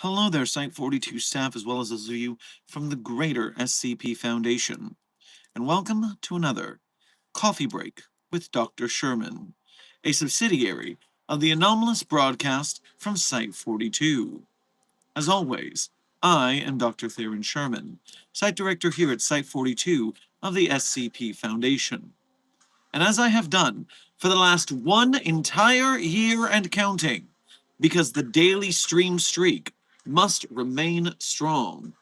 Hello there, Site-42 staff, as well as those of you from the greater SCP Foundation, and welcome to another Coffee Break with Dr. Sherman, a subsidiary of the Anomalous broadcast from Site-42. As always, I am Dr. Theron Sherman, Site Director here at Site-42 of the SCP Foundation. And as I have done for the last one entire year and counting, because the daily stream streak must remain strong,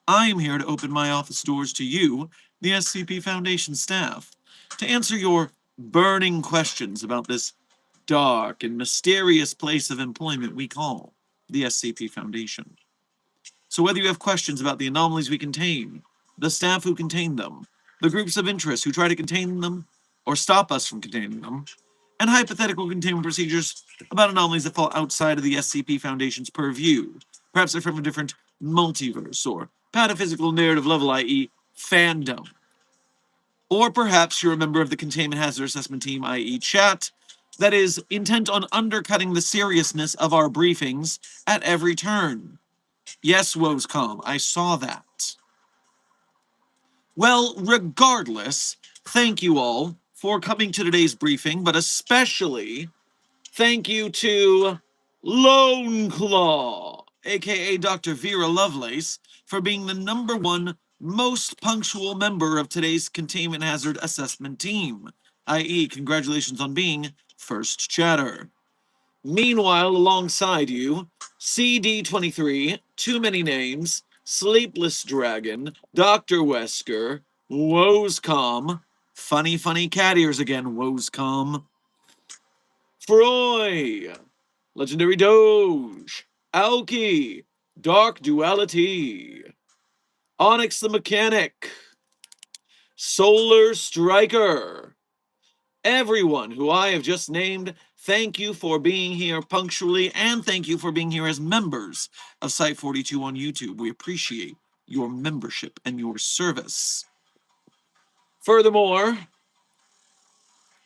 I am here to open my office doors to you, the SCP Foundation staff, to answer your burning questions about this dark and mysterious place of employment we call the SCP Foundation. So whether you have questions about the anomalies we contain, the staff who contain them, the groups of interest who try to contain them or stop us from containing them, and hypothetical containment procedures about anomalies that fall outside of the SCP Foundation's purview, perhaps they're from a different multiverse or pataphysical narrative level, i.e. fandom. Or perhaps you're a member of the Containment Hazard Assessment Team, i.e. chat, that is intent on undercutting the seriousness of our briefings at every turn. Yes, Woscom, I saw that. Well, regardless, thank you all for coming to today's briefing, but especially thank you to Lone Claw, aka Dr. Vera Lovelace, for being the #1 most punctual member of today's Containment Hazard Assessment Team, i.e. congratulations on being first chatter. Meanwhile, alongside you, CD23, Too Many Names, Sleepless Dragon, Dr. Wesker, Woscom, funny cat ears again, Woscom, Froy, Legendary Doge, Alki, Dark Duality, Onyx the Mechanic, Solar Striker. Everyone who I have just named, thank you for being here punctually, and thank you for being here as members of Site-42 on YouTube. We appreciate your membership and your service. Furthermore,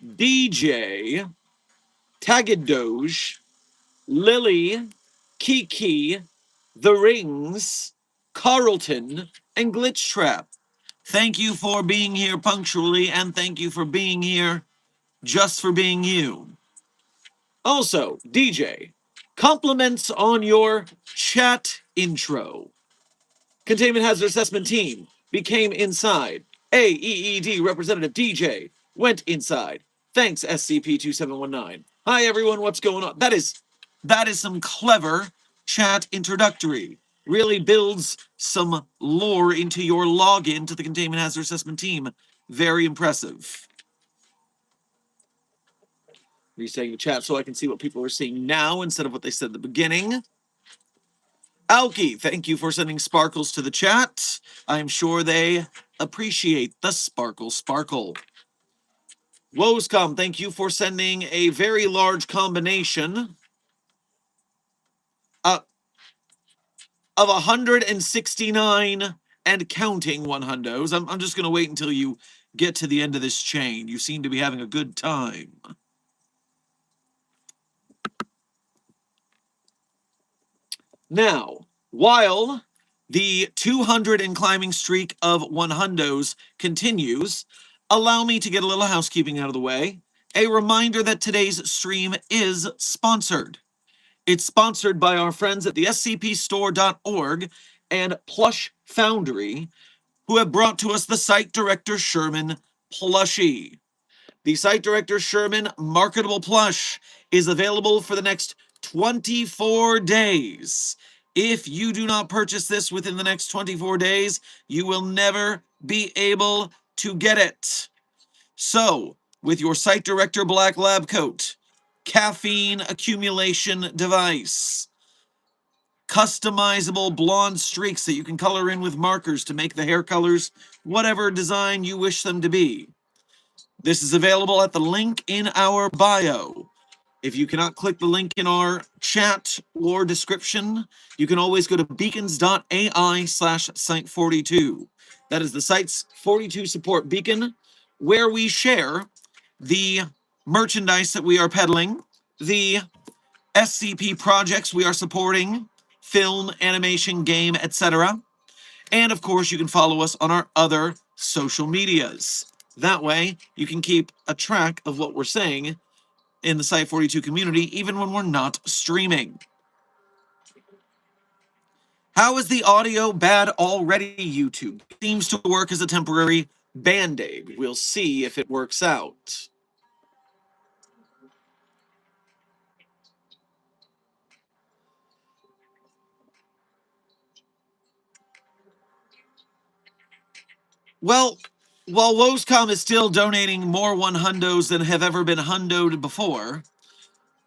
DJ, Tagged Doge, Lily, Kiki, The Rings, Carlton, and Glitch Trap. Thank you for being here punctually, and thank you for being here just for being you. Also, DJ, compliments on your chat intro. Containment Hazard Assessment Team became inside. AEED Representative DJ went inside. Thanks, SCP-2719. Hi, everyone, what's going on? That is some clever chat introductory. Really builds some lore into your login to the Containment Hazard Assessment Team. Very impressive. Resetting the chat so I can see what people are seeing now instead of what they said at the beginning. Alki, thank you for sending sparkles to the chat. I'm sure they appreciate the sparkle. Woscom, thank you for sending a very large combination of 169 and counting 100s. I'm just going to wait until you get to the end of this chain. You seem to be having a good time. Now, While the 200 and climbing streak of 100s continues, allow me to get a little housekeeping out of the way. A reminder that today's stream is sponsored. It's sponsored by our friends at the SCPstore.org and Plush Foundry, who have brought to us the Site Director Sherman plushie. The Site Director Sherman marketable plush is available for the next 24 days. If you do not purchase this within the next 24 days, you will never be able to get it. So, with your Site Director Black Lab Coat, caffeine accumulation device, customizable blonde streaks that you can color in with markers to make the hair colors whatever design you wish them to be. This is available at the link in our bio. If you cannot click the link in our chat or description, you can always go to beacons.ai/site42. That is the site's 42 support beacon, where we share the merchandise that we are peddling, the SCP projects we are supporting, film, animation, game, etc. And of course, you can follow us on our other social medias. That way, you can keep a track of what we're saying in the Site42 community, even when we're not streaming. How is the audio bad already, YouTube? Seems to work as a temporary band-aid. We'll see if it works out. Well, while Woscom is still donating more 100s than have ever been hundoed before,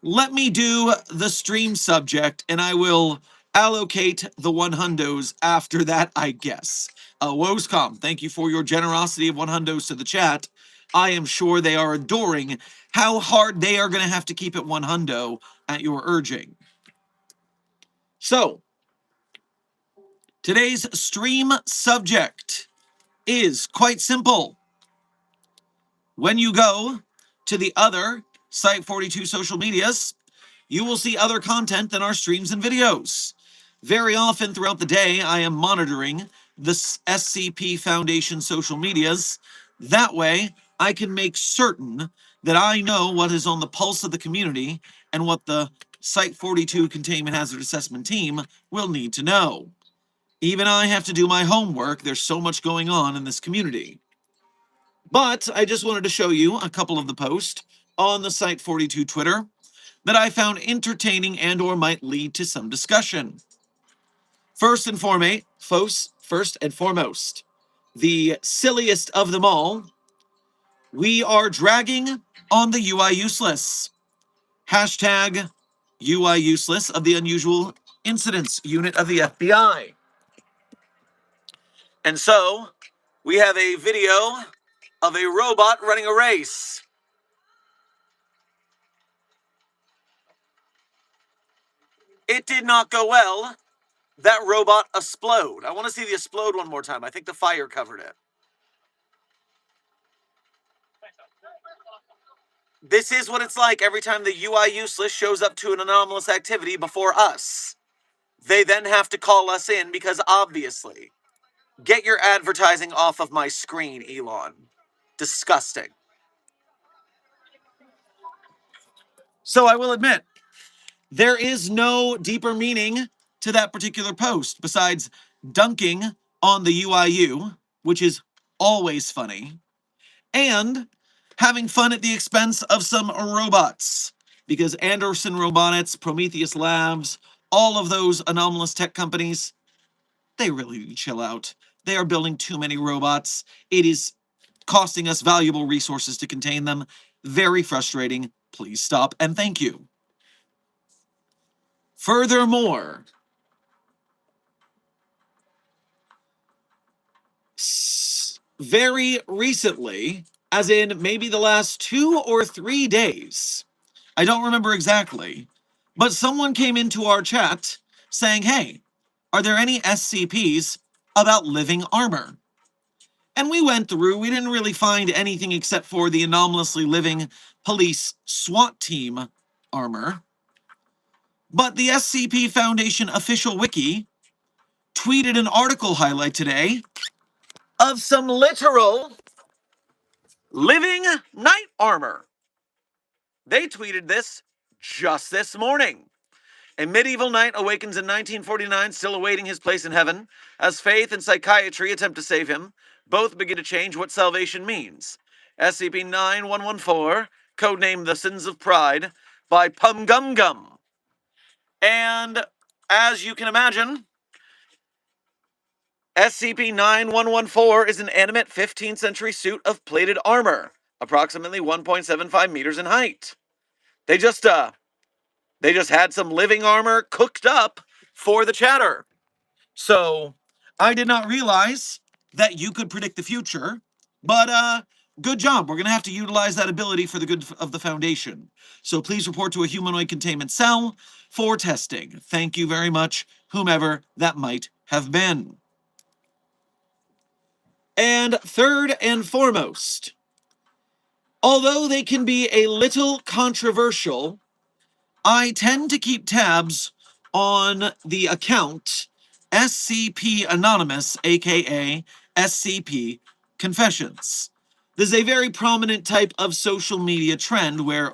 let me do the stream subject, and I will allocate the 100s after that, I guess. Woscom, thank you for your generosity of 100s to the chat. I am sure they are adoring how hard they are going to have to keep it 100 at your urging. So, today's stream subject is quite simple. When you go to the other Site42 social medias, you will see other content than our streams and videos. Very often throughout the day, I am monitoring the SCP Foundation social medias. That way, I can make certain that I know what is on the pulse of the community and what the Site42 Containment Hazard Assessment team will need to know. Even I have to do my homework. There's so much going on in this community. But I just wanted to show you a couple of the posts on the Site42 Twitter that I found entertaining and or might lead to some discussion. First and foremost, the silliest of them all, we are dragging on the UI useless. Hashtag UI useless of the Unusual Incidents Unit of the FBI. And so, we have a video of a robot running a race. It did not go well. That robot explode. I want to see the explode one more time. I think the fire covered it. This is what it's like every time the UI useless shows up to an anomalous activity before us. They then have to call us in because obviously, get your advertising off of my screen, Elon. Disgusting. So I will admit, there is no deeper meaning to that particular post besides dunking on the UIU, which is always funny, and having fun at the expense of some robots. Because Anderson Robotics, Prometheus Labs, all of those anomalous tech companies, they really need to chill out. They are building too many robots. It is costing us valuable resources to contain them. Very frustrating. Please stop and thank you. Furthermore, very recently, as in maybe the last 2 or 3 days, I don't remember exactly, but someone came into our chat saying, hey, are there any SCPs about living armor? And we went through, we didn't really find anything except for the anomalously living police SWAT team armor. But the SCP Foundation official wiki tweeted an article highlight today of some literal living knight armor. They tweeted this just this morning. A medieval knight awakens in 1949, still awaiting his place in heaven. As faith and psychiatry attempt to save him, both begin to change what salvation means. SCP-9114, codenamed The Sins of Pride, by Pum Gum Gum. And as you can imagine, SCP-9114 is an animate 15th century suit of plated armor, approximately 1.75 meters in height. They just had some living armor cooked up for the chatter. So, I did not realize that you could predict the future, but good job. We're going to have to utilize that ability for the good of the Foundation. So please report to a humanoid containment cell for testing. Thank you very much, whomever that might have been. And third and foremost, although they can be a little controversial, I tend to keep tabs on the account SCP Anonymous, aka SCP Confessions. This is a very prominent type of social media trend where,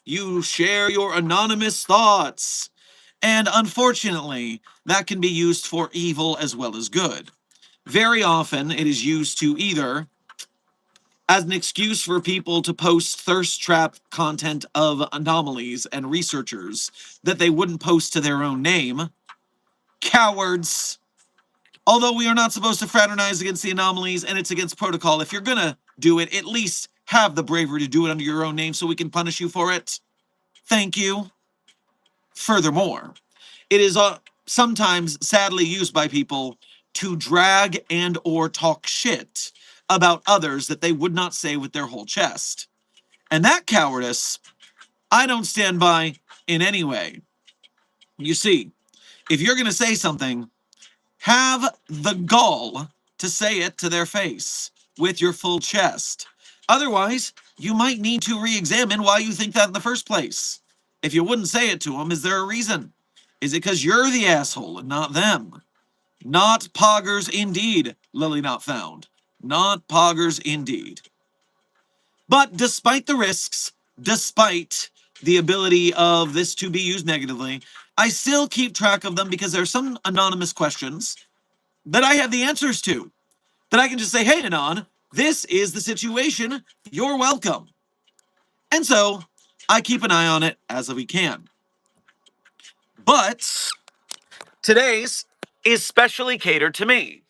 you share your anonymous thoughts. And unfortunately, that can be used for evil as well as good. Very often, it is used to either as an excuse for people to post thirst trap content of anomalies and researchers that they wouldn't post to their own name. Cowards. Although we are not supposed to fraternize against the anomalies and it's against protocol, if you're gonna do it, at least have the bravery to do it under your own name so we can punish you for it. Thank you. Furthermore, it is sometimes sadly used by people to drag and or talk shit about others that they would not say with their whole chest. And that cowardice, I don't stand by in any way. You see, if you're going to say something, have the gall to say it to their face with your full chest. Otherwise, you might need to re-examine why you think that in the first place. If you wouldn't say it to them, is there a reason? Is it because you're the asshole and not them? Not poggers indeed, Lily Not Found. Not poggers indeed. But despite the risks, despite the ability of this to be used negatively, I still keep track of them because there are some anonymous questions that I have the answers to. That I can just say, hey, Anon, this is the situation. You're welcome. And so I keep an eye on it as we can. But today's is specially catered to me.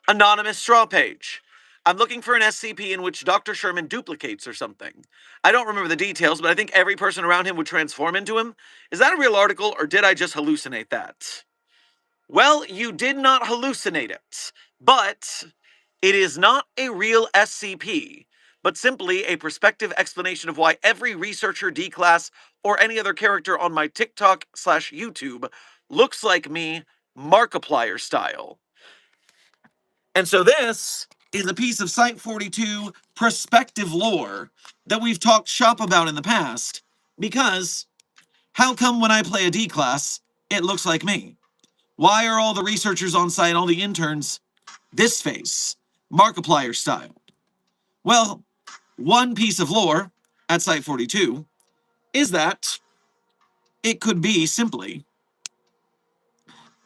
Anonymous straw page. I'm looking for an SCP in which Dr. Sherman duplicates or something. I don't remember the details, but I think every person around him would transform into him. Is that a real article, or did I just hallucinate that? Well, you did not hallucinate it, but it is not a real SCP, but simply a perspective explanation of why every researcher, D-class, or any other character on my TikTok/YouTube looks like me, Markiplier style. And so this is a piece of Site-42 perspective lore that we've talked shop about in the past, because how come when I play a D-class, it looks like me? Why are all the researchers on site, all the interns, this face, Markiplier style? Well, one piece of lore at Site-42 is that it could be simply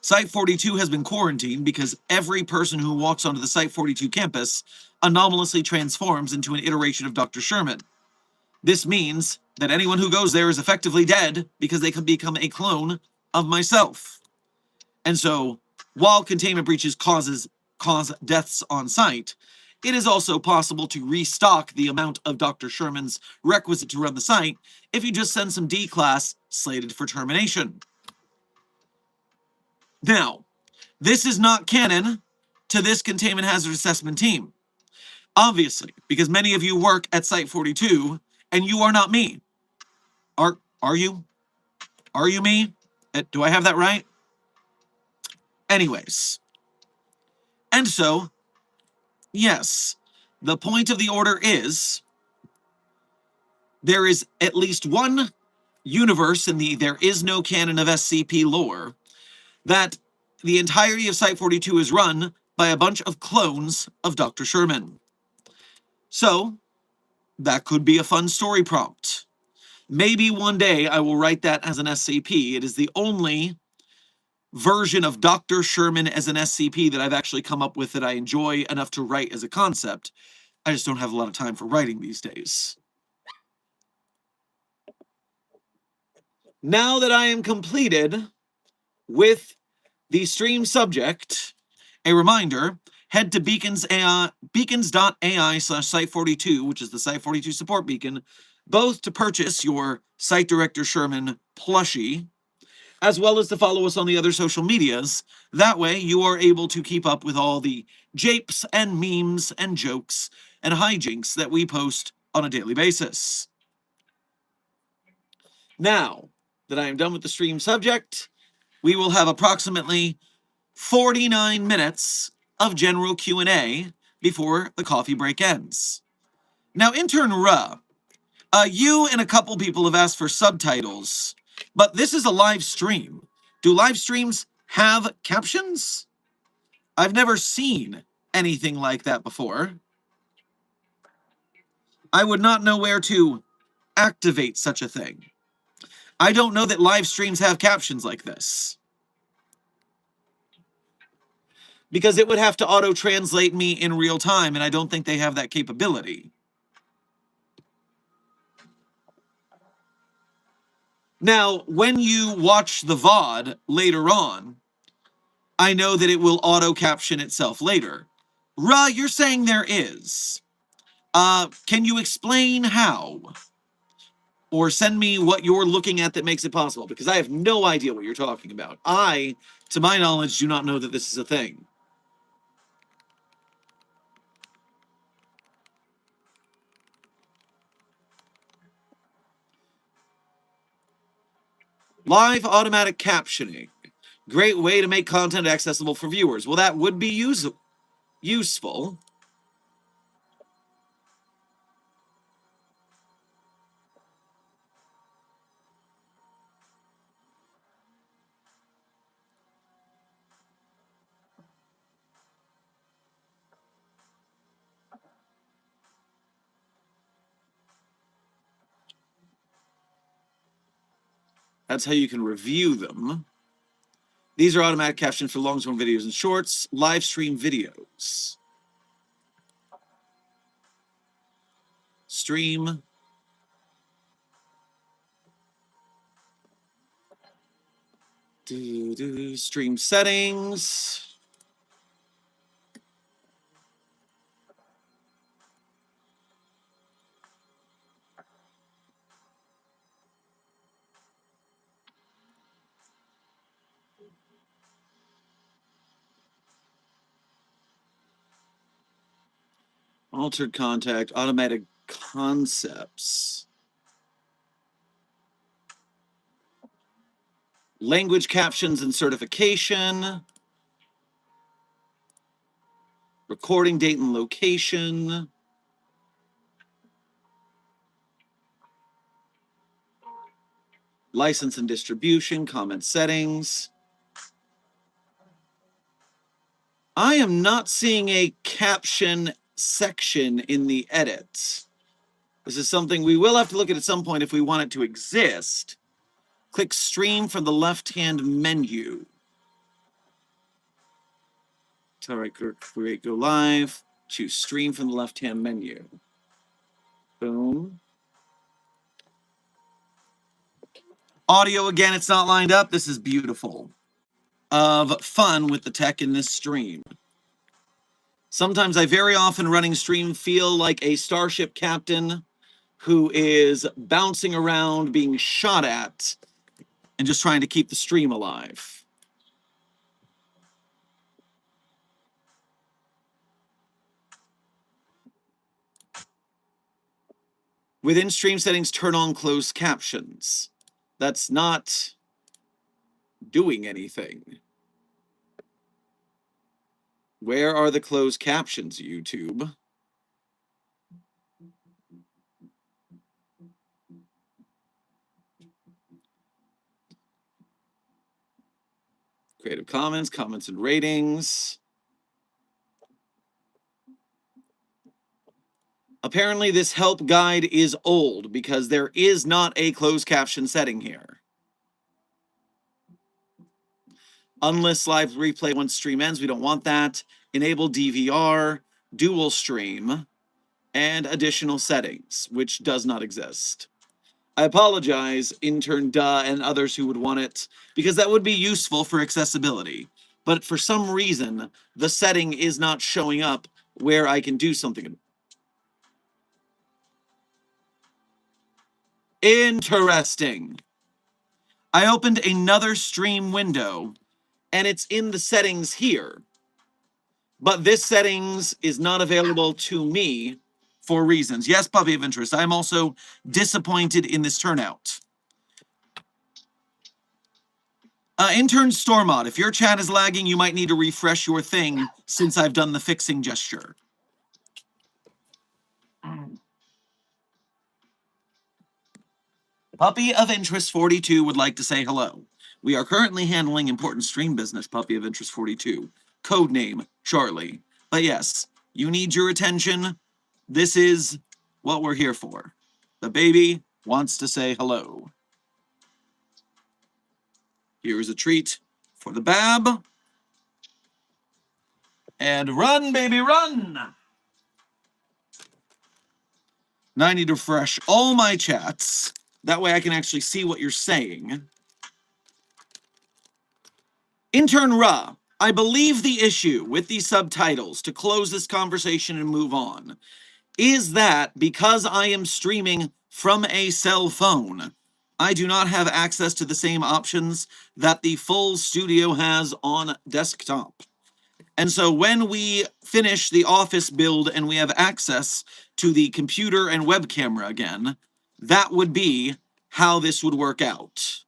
Site-42 has been quarantined because every person who walks onto the Site-42 campus anomalously transforms into an iteration of Dr. Sherman. This means that anyone who goes there is effectively dead because they could become a clone of myself. And so, while containment breaches cause deaths on site, it is also possible to restock the amount of Dr. Sherman's requisite to run the site if you just send some D-class slated for termination. Now, this is not canon to this containment hazard assessment team. Obviously, because many of you work at Site-42, and you are not me. Are you? Are you me? Do I have that right? Anyways. And so, yes, the point of the order is there is at least one universe in the There Is No Canon of SCP lore that the entirety of Site-42 is run by a bunch of clones of Dr. Sherman. So, that could be a fun story prompt. Maybe one day I will write that as an SCP. It is the only version of Dr. Sherman as an SCP that I've actually come up with that I enjoy enough to write as a concept. I just don't have a lot of time for writing these days. Now that I am completed with the stream subject, a reminder, head to beacons.ai /site42, which is the Site-42 support beacon, both to purchase your Site Director Sherman plushie, as well as to follow us on the other social medias. That way, you are able to keep up with all the japes and memes and jokes and hijinks that we post on a daily basis. Now that I am done with the stream subject, we will have approximately 49 minutes of general Q&A before the coffee break ends. Now, intern Ruh, you and a couple people have asked for subtitles, but this is a live stream. Do live streams have captions? I've never seen anything like that before. I would not know where to activate such a thing. I don't know that live streams have captions like this, because it would have to auto-translate me in real time, and I don't think they have that capability. Now, when you watch the VOD later on, I know that it will auto-caption itself later. Ruh, you're saying there is. Can you explain how? Or send me what you're looking at that makes it possible, because I have no idea what you're talking about. I, to my knowledge, do not know that this is a thing. Live automatic captioning. Great way to make content accessible for viewers. Well, that would be useful. That's how you can review them. These are automatic captions for long-form videos and shorts, live stream videos. Stream. Stream settings. Altered contact, automatic concepts. Language captions and certification. Recording date and location. License and distribution, comment settings. I am not seeing a caption section in the edit. This is something we will have to look at some point if we want it to exist. Click stream from the left-hand menu. All right, create, go live. Choose stream from the left-hand menu. Boom. Audio, again, it's not lined up. This is beautiful. Of fun with the tech in this stream. Sometimes I very often running stream feel like a starship captain who is bouncing around, being shot at, and just trying to keep the stream alive. Within stream settings, turn on closed captions. That's not doing anything. Where are the closed captions, YouTube? Creative Commons, comments and ratings. Apparently this help guide is old because there is not a closed caption setting here. Unlist live replay once stream ends, we don't want that. Enable DVR, dual stream, and additional settings, which does not exist. I apologize, intern Duh and others who would want it, because that would be useful for accessibility. But for some reason, the setting is not showing up where I can do something. Interesting. I opened another stream window, and it's in the settings here. But this settings is not available to me for reasons. Yes, puppy of interest. I'm also disappointed in this turnout. Intern Stormod, if your chat is lagging, you might need to refresh your thing since I've done the fixing gesture. Puppy of Interest 42 would like to say hello. We are currently handling important stream business, Puppy of Interest 42. Codename, Charlie. But yes, you need your attention. This is what we're here for. The baby wants to say hello. Here is a treat for the bab. And run, baby, run! Now I need to refresh all my chats. That way I can actually see what you're saying. Intern Ra, I believe the issue with these subtitles, to close this conversation and move on, is that because I am streaming from a cell phone, I do not have access to the same options that the full studio has on desktop. And so when we finish the office build and we have access to the computer and web camera again, that would be how this would work out.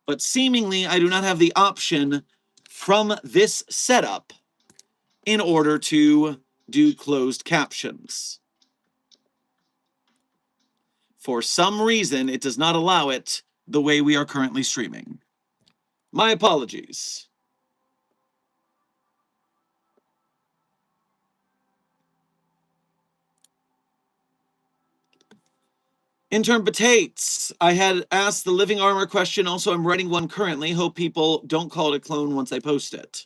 But seemingly, I do not have the option from this setup in order to do closed captions. For some reason, it does not allow it the way we are currently streaming. My apologies. Intern Potates, I had asked the living armor question. Also, I'm writing one currently. Hope people don't call it a clone once I post it.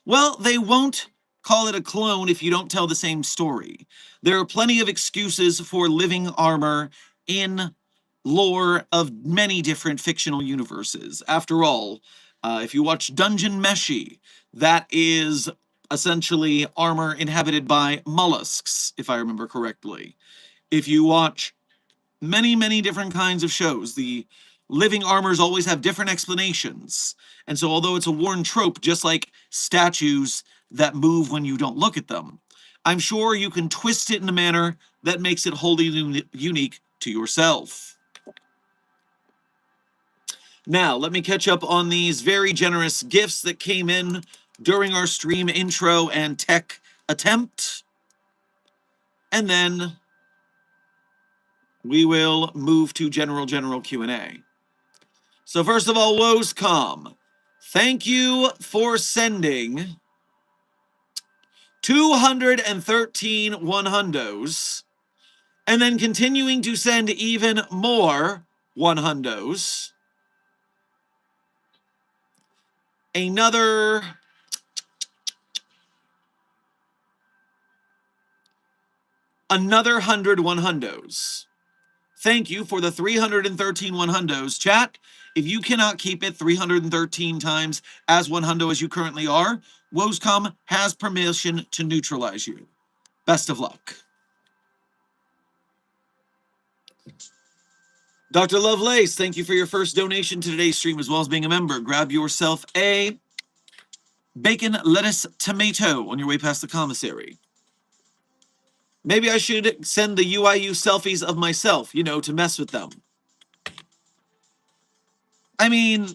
Well, they won't call it a clone if you don't tell the same story. There are plenty of excuses for living armor in lore of many different fictional universes. After all, if you watch Dungeon Meshi, that is essentially armor inhabited by mollusks, if I remember correctly. If you watch many different kinds of shows, the living armors always have different explanations. And so although it's a worn trope, just like statues that move when you don't look at them, I'm sure you can twist it in a manner that makes it wholly unique to yourself. Now, let me catch up on these very generous gifts that came in during our stream intro and tech attempt. And then we will move to general Q&A. So first of all, Woscom, thank you for sending 213 100s, and then continuing to send even more 100s. Another 100 100s. Thank you for the 313 100s. Chat, if you cannot keep it 313 times as 100 as you currently are, Woscom has permission to neutralize you. Best of luck. Dr. Lovelace, thank you for your first donation to today's stream, as well as being a member. Grab yourself a bacon, lettuce, tomato on your way past the commissary. Maybe I should send the UIU selfies of myself, you know, to mess with them. I mean,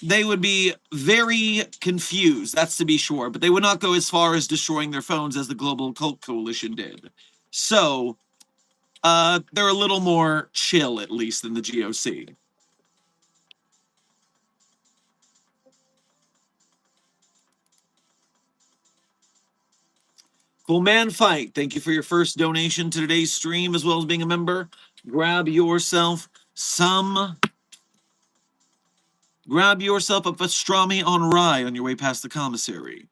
they would be very confused, that's to be sure, but they would not go as far as destroying their phones as the Global Cult Coalition did. So, they're a little more chill, at least, than the GOC. Full Man Fight, thank you for your first donation to today's stream, as well as being a member. Grab yourself a pastrami on rye on your way past the commissary.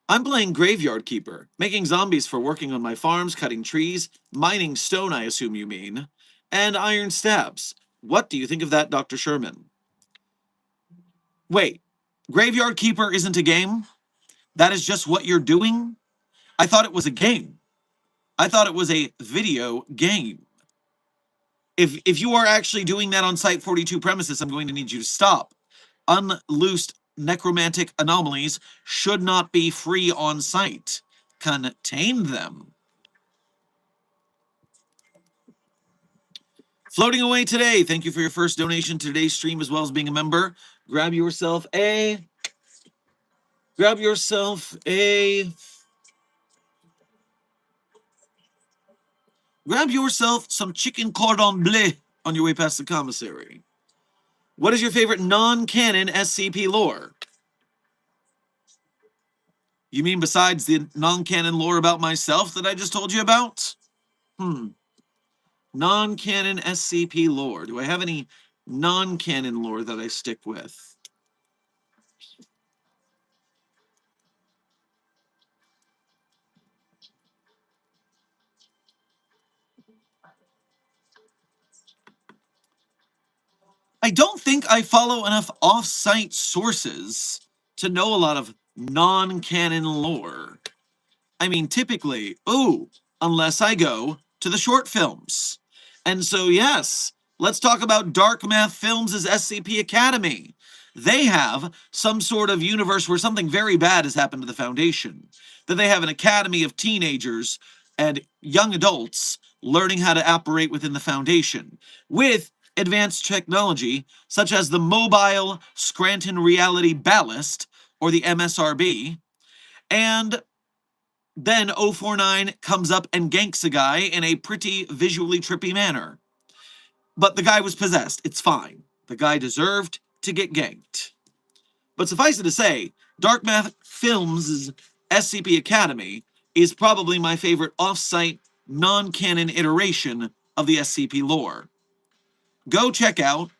I'm playing Graveyard Keeper, making zombies for working on my farms, cutting trees, mining stone, I assume you mean, and iron stabs. What do you think of that, Dr. Sherman? Wait, Graveyard Keeper isn't a game? That is just what you're doing? I thought it was a game. I thought it was a video game. If you are actually doing that on Site 42 premises, I'm going to need you to stop. Unloosed necromantic anomalies should not be free on site. Contain them. Floating away today, thank you for your first donation to today's stream, as well as being a member. Grab yourself some chicken cordon bleu on your way past the commissary. What is your favorite non-canon SCP lore? You mean besides the non-canon lore about myself that I just told you about? Non-canon SCP lore. Do I have any non-canon lore that I stick with? I don't think I follow enough off-site sources to know a lot of non-canon lore. I mean, typically, unless I go to the short films. And so, yes, let's talk about Dark Math Films' SCP Academy. They have some sort of universe where something very bad has happened to the Foundation. That they have an academy of teenagers and young adults learning how to operate within the Foundation with advanced technology such as the Mobile Scranton Reality Ballast, or the MSRB, and then 049 comes up and ganks a guy in a pretty visually trippy manner. But the guy was possessed. It's fine. The guy deserved to get ganked. But suffice it to say, Dark Math Films' SCP Academy is probably my favorite off-site, non-canon iteration of the SCP lore. Go check out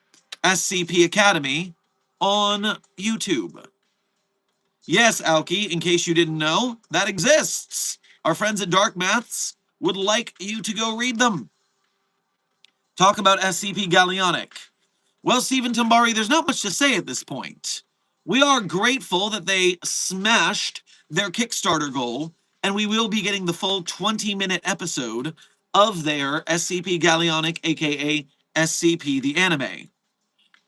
SCP Academy on YouTube. Yes, Alki, in case you didn't know, that exists. Our friends at Dark Maths would like you to go read them. Talk about SCP Gallionic. Well, Stephen Tambari, there's not much to say at this point. We are grateful that they smashed their Kickstarter goal, and we will be getting the full 20-minute episode of their SCP Gallionic, aka SCP the Anime.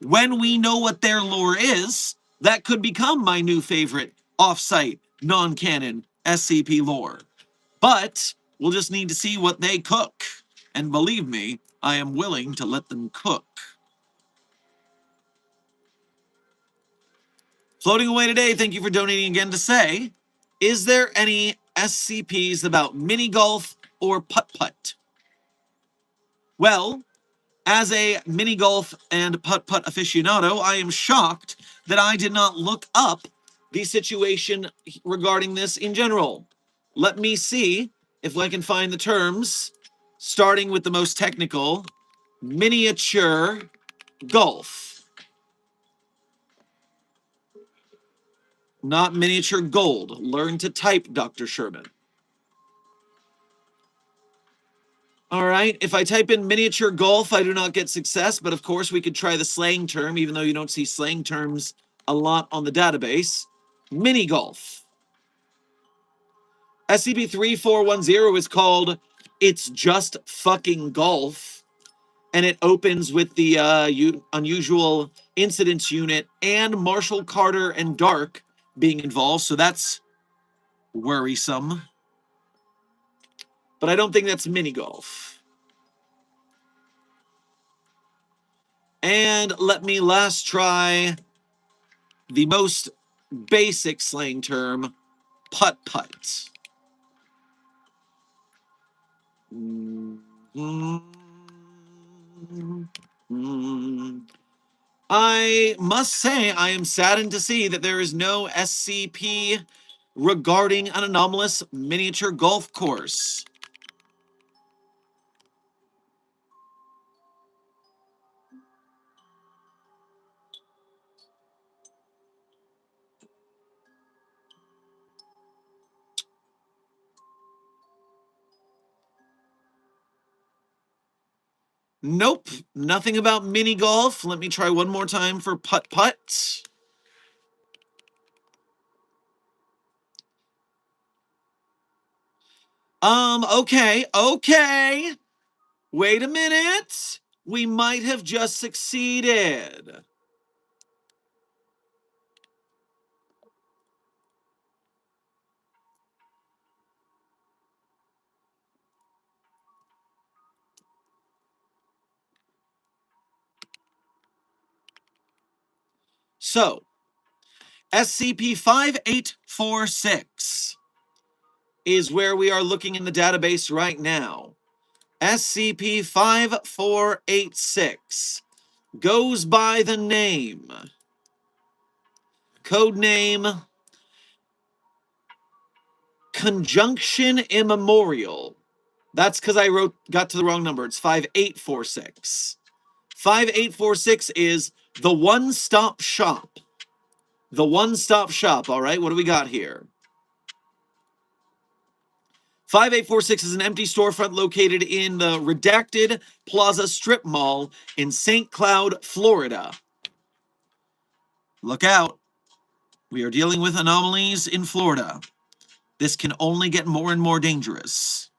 When we know what their lore is, that could become my new favorite off-site, non-canon SCP lore. But we'll just need to see what they cook. And believe me, I am willing to let them cook. Floating away today, thank you for donating again to say, is there any SCPs about mini golf or putt-putt? Well, as a mini golf and putt-putt aficionado, I am shocked that I did not look up the situation regarding this in general. Let me see if I can find the terms, starting with the most technical, miniature golf. Not miniature gold. Learn to type, Dr. Sherman. All right, if I type in miniature golf, I do not get success, but of course we could try the slang term, even though you don't see slang terms a lot on the database. Mini golf. SCP-3410 is called It's Just Fucking Golf, and it opens with the unusual incidents unit and Marshall Carter and Dark being involved, so that's worrisome. But I don't think that's mini golf. And let me last try the most basic slang term, putt-putt. I must say I am saddened to see that there is no SCP regarding an anomalous miniature golf course? Nope, nothing about mini golf. Let me try one more time for putt-putt. Okay. Wait a minute. We might have just succeeded. So, SCP-5846 is where we are looking in the database right now. SCP-5486 goes by the name, code name, Conjunction Immemorial. That's because I got to the wrong number. It's 5846. 5846 is the one-stop shop. The one-stop shop, all right? What do we got here? 5846 is an empty storefront located in the redacted Plaza Strip Mall in St. Cloud, Florida. Look out. We are dealing with anomalies in Florida. This can only get more and more dangerous.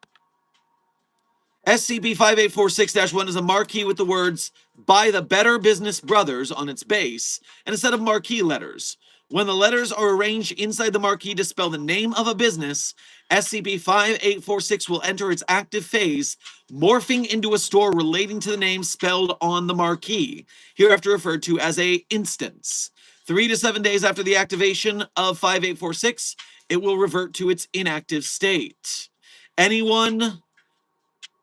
SCP-5846-1 is a marquee with the words, "By the Better Business Brothers" on its base, and a set of marquee letters. When the letters are arranged inside the marquee to spell the name of a business, SCP-5846 will enter its active phase, morphing into a store relating to the name spelled on the marquee, hereafter referred to as a instance. 3 to 7 days after the activation of 5846, it will revert to its inactive state. Anyone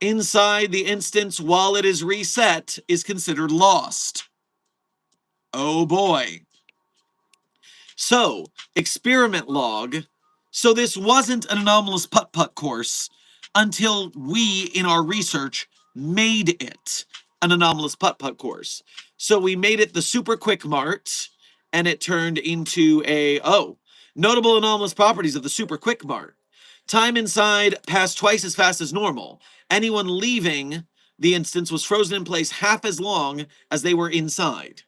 inside the instance while it is reset is considered lost. Oh boy. So, experiment log. So this wasn't an anomalous putt-putt course until we, in our research, made it an anomalous putt-putt course. So we made it the Super Quick Mart, and it turned into notable anomalous properties of the Super Quick Mart. Time inside passed twice as fast as normal. Anyone leaving the instance was frozen in place half as long as they were inside.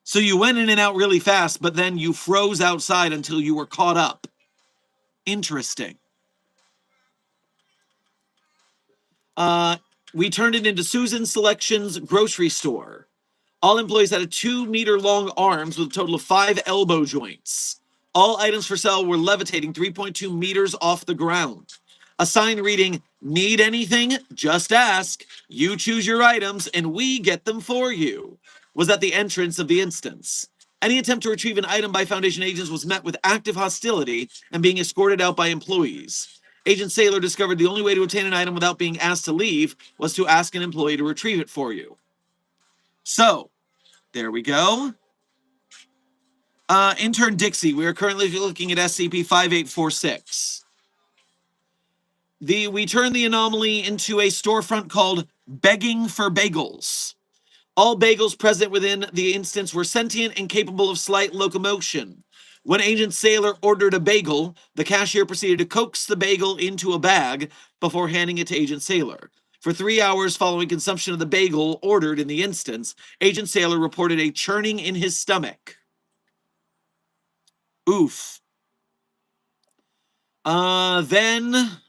So you went in and out really fast, but then you froze outside until you were caught up. Interesting. We turned it into Susan Selections grocery store. All employees had 2-meter-long arms with a total of 5 elbow joints. All items for sale were levitating 3.2 meters off the ground. A sign reading, "Need anything? Just ask. You choose your items and we get them for you," was at the entrance of the instance. Any attempt to retrieve an item by Foundation agents was met with active hostility and being escorted out by employees. Agent Saylor discovered the only way to obtain an item without being asked to leave was to ask an employee to retrieve it for you. So, there we go. Intern Dixie, we are currently looking at SCP-5846. We turned the anomaly into a storefront called Begging for Bagels. All bagels present within the instance were sentient and capable of slight locomotion. When Agent Saylor ordered a bagel, the cashier proceeded to coax the bagel into a bag before handing it to Agent Saylor. For 3 hours following consumption of the bagel ordered in the instance, Agent Saylor reported a churning in his stomach. Oof. Then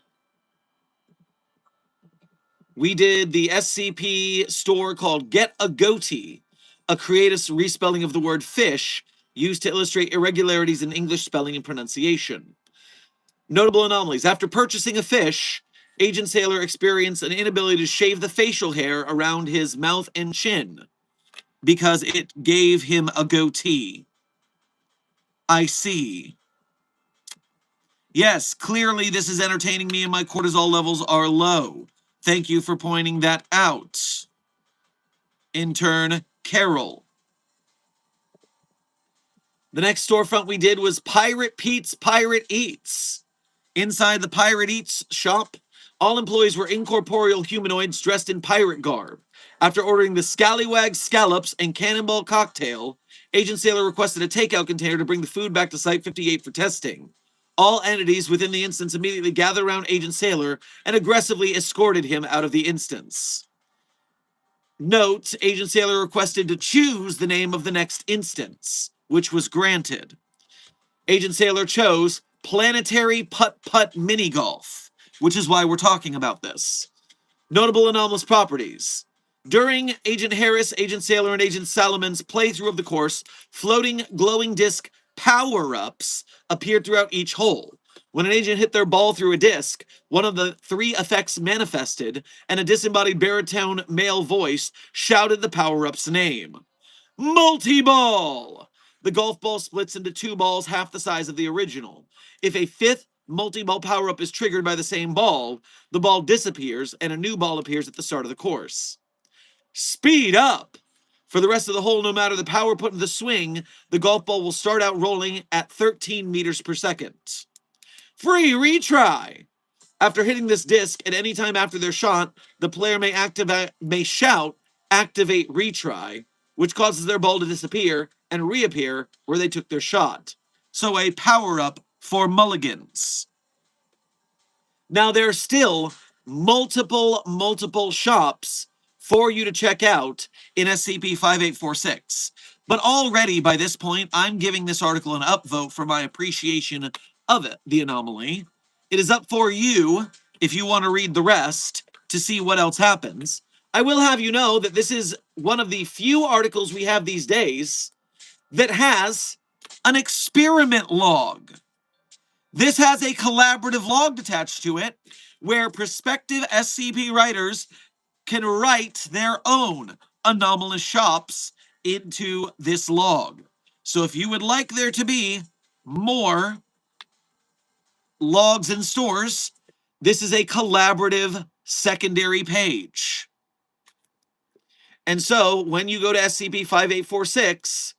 we did the SCP store called Get a Goatee, a creative respelling of the word fish used to illustrate irregularities in English spelling and pronunciation. Notable anomalies. After purchasing a fish, Agent Saylor experienced an inability to shave the facial hair around his mouth and chin because it gave him a goatee. I see. Yes, clearly this is entertaining me and my cortisol levels are low. Thank you for pointing that out. Intern Carol. The next storefront we did was Pirate Pete's Pirate Eats. Inside the Pirate Eats shop, all employees were incorporeal humanoids dressed in pirate garb. After ordering the Scallywag Scallops and Cannonball Cocktail, Agent Sailor requested a takeout container to bring the food back to Site 58 for testing. All entities within the instance immediately gathered around Agent Sailor and aggressively escorted him out of the instance. Note, Agent Sailor requested to choose the name of the next instance, which was granted. Agent Sailor chose Planetary Putt-Putt Mini Golf, which is why we're talking about this. Notable anomalous properties. During Agent Harris, Agent Sailor, and Agent Salomon's playthrough of the course, floating glowing disc power-ups appeared throughout each hole. When an agent hit their ball through a disc, one of the three effects manifested, and a disembodied baritone male voice shouted the power-up's name. Multi-ball! The golf ball splits into two balls half the size of the original. If a fifth multi-ball power-up is triggered by the same ball, the ball disappears and a new ball appears at the start of the course. Speed up! For the rest of the hole, no matter the power put in the swing, the golf ball will start out rolling at 13 meters per second. Free retry! After hitting this disc at any time after their shot, the player may shout, activate retry, which causes their ball to disappear and reappear where they took their shot. So a power-up for mulligans. Now there are still multiple shops for you to check out in SCP-5846. But already by this point, I'm giving this article an upvote for my appreciation of it, the anomaly. It is up for you, if you want to read the rest, to see what else happens. I will have you know that this is one of the few articles we have these days that has an experiment log. This has a collaborative log attached to it where prospective SCP writers can write their own anomalous shops into this log. So if you would like there to be more logs in stores, this is a collaborative secondary page. And so when you go to SCP-5846,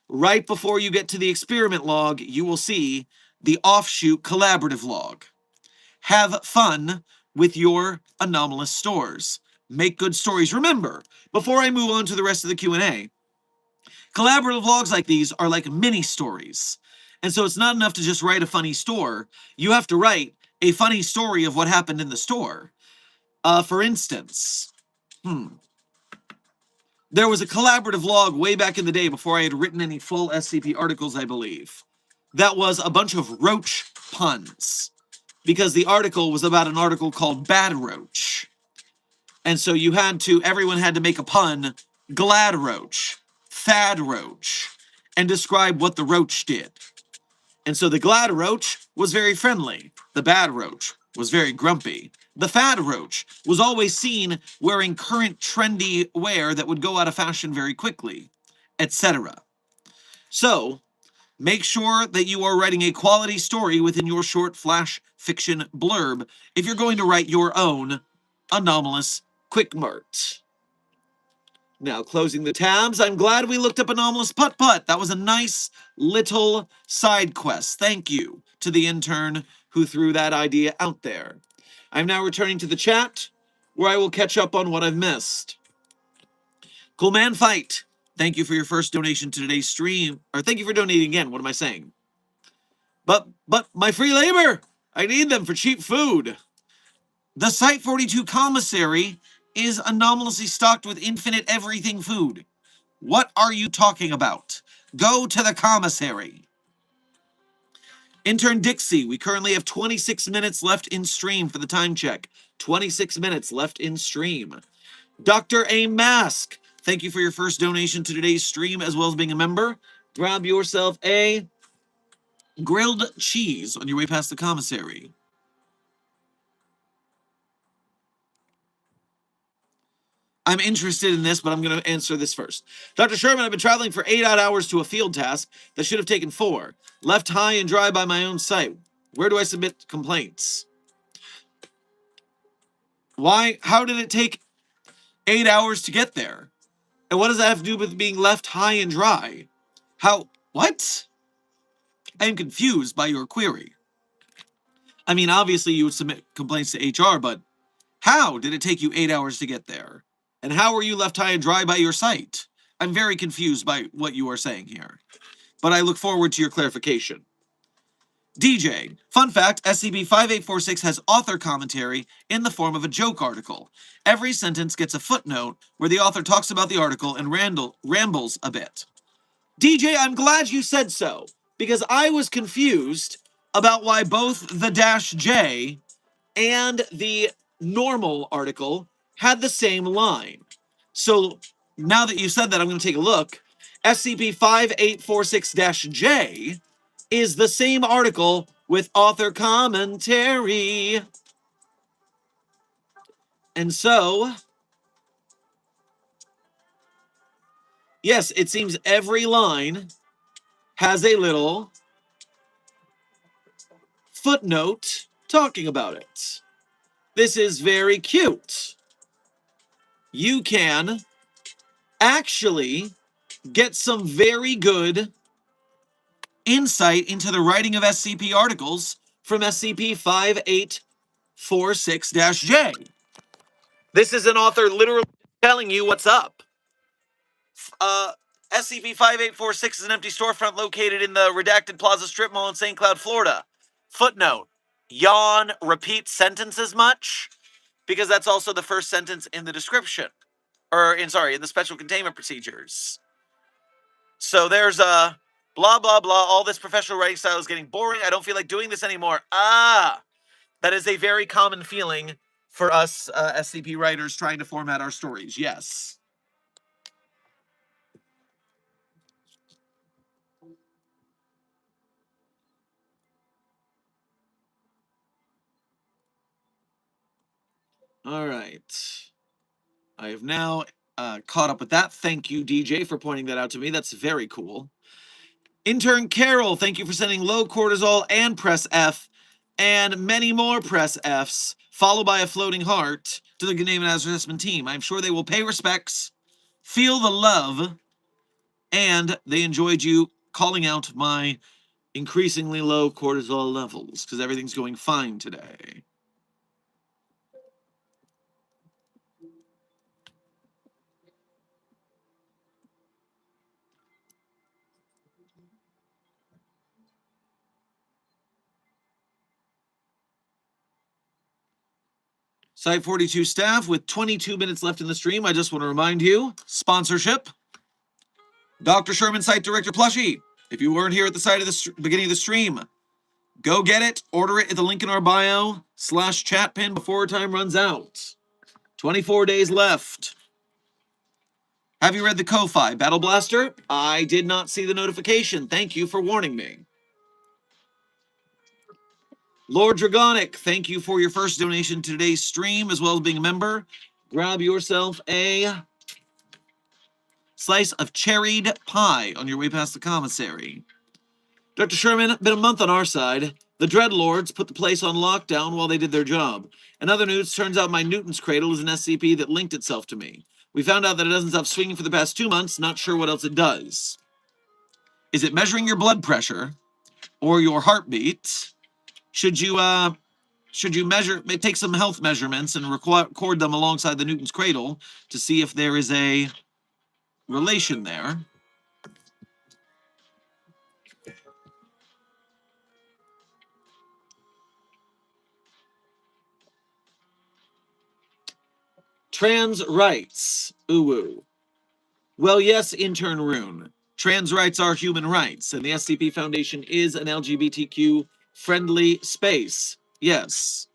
right before you get to the experiment log, you will see the offshoot collaborative log. Have fun with your anomalous stores. Make good stories. Remember, before I move on to the rest of the Q&A, collaborative logs like these are like mini stories. And so it's not enough to just write a funny store. You have to write a funny story of what happened in the store. For instance, there was a collaborative log way back in the day before I had written any full SCP articles, I believe. That was a bunch of roach puns. Because the article was about an article called Bad Roach. And so everyone had to make a pun, Glad Roach, Thad Roach, and describe what the roach did. And so the Glad Roach was very friendly. The Bad Roach was very grumpy. The Fad Roach was always seen wearing current trendy wear that would go out of fashion very quickly, etc. So, make sure that you are writing a quality story within your short flash fiction blurb if you're going to write your own anomalous quick mart. Now, closing the tabs, I'm glad we looked up anomalous putt-putt. That was a nice little side quest. Thank you to the intern who threw that idea out there. I'm now returning to the chat, where I will catch up on what I've missed. Cool Man Fight, thank you for your first donation to today's stream. Or thank you for donating again. What am I saying? But my free labor! I need them for cheap food. The Site 42 commissary is anomalously stocked with infinite everything food. What are you talking about? Go to the commissary. Intern Dixie, we currently have 26 minutes left in stream for the time check. 26 minutes left in stream. Dr. A Mask, thank you for your first donation to today's stream as well as being a member. Grab yourself a grilled cheese on your way past the commissary. I'm interested in this, but I'm going to answer this first. Dr. Sherman, I've been traveling for 8 odd hours to a field task that should have taken 4. Left high and dry by my own site. Where do I submit complaints? Why? How did it take 8 hours to get there? And what does that have to do with being left high and dry? How? What? I am confused by your query. I mean, obviously you would submit complaints to HR, but how did it take you 8 hours to get there? And how were you left high and dry by your site? I'm very confused by what you are saying here, but I look forward to your clarification. DJ, fun fact, SCP-5846 has author commentary in the form of a joke article. Every sentence gets a footnote where the author talks about the article and rambles a bit. DJ, I'm glad you said so, because I was confused about why both the -J and the normal article had the same line. So now that you said that, I'm going to take a look. SCP-5846-J is the same article with author commentary. And so, yes, it seems every line has a little footnote talking about it. This is very cute. You can actually get some very good insight into the writing of SCP articles from SCP-5846-J. This is an author literally telling you what's up. SCP-5846 is an empty storefront located in the redacted Plaza Strip Mall in St. Cloud, Florida. Footnote: yawn repeat sentences much? Because that's also the first sentence in the description. In the special containment procedures. So there's a blah, blah, blah. All this professional writing style is getting boring. I don't feel like doing this anymore. That is a very common feeling for us SCP writers trying to format our stories. Yes. All right. I have now caught up with that. Thank you, DJ, for pointing that out to me. That's very cool. Intern Carol, thank you for sending low cortisol and press F and many more press Fs, followed by a floating heart to the Name and Assessment team. I'm sure they will pay respects, feel the love, and they enjoyed you calling out my increasingly low cortisol levels because everything's going fine today. Site 42 staff, with 22 minutes left in the stream, I just want to remind you, sponsorship, Dr. Sherman, site director plushie. If you weren't here at the site of the beginning of the stream, go get it, order it at the link in our bio, /chat pin before time runs out. 24 days left. Have you read the Ko-Fi Battle Blaster? I did not see the notification. Thank you for warning me. Lord Dragonic, thank you for your first donation to today's stream, as well as being a member. Grab yourself a slice of cherried pie on your way past the commissary. Dr. Sherman, been a month on our side. The Dreadlords put the place on lockdown while they did their job. In other news, turns out my Newton's Cradle is an SCP that linked itself to me. We found out that it doesn't stop swinging for the past 2 months, not sure what else it does. Is it measuring your blood pressure or your heartbeat? Should you take some health measurements and record them alongside the Newton's Cradle to see if there is a relation there? Trans rights. Ooh. Well, yes, intern Rune. Trans rights are human rights, and the SCP Foundation is an LGBTQ-friendly space. Yes.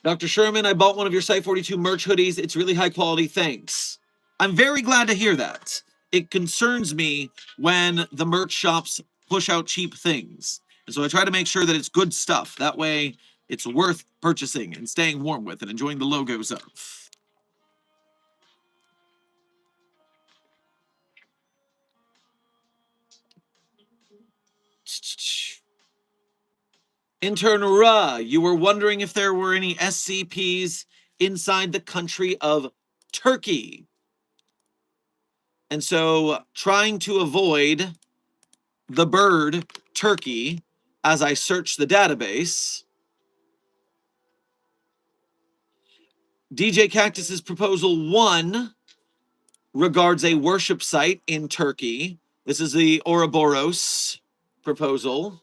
Dr. Sherman, I bought one of your Site 42 merch hoodies. It's really high quality. Thanks. I'm very glad to hear that. It concerns me when the merch shops push out cheap things. And so I try to make sure that it's good stuff. That way, it's worth purchasing and staying warm with and enjoying the logos of. Intern Ra, you were wondering if there were any SCPs inside the country of Turkey. And so, trying to avoid the bird turkey as I search the database. DJ Cactus's proposal 1 regards a worship site in Turkey. This is the Ouroboros proposal.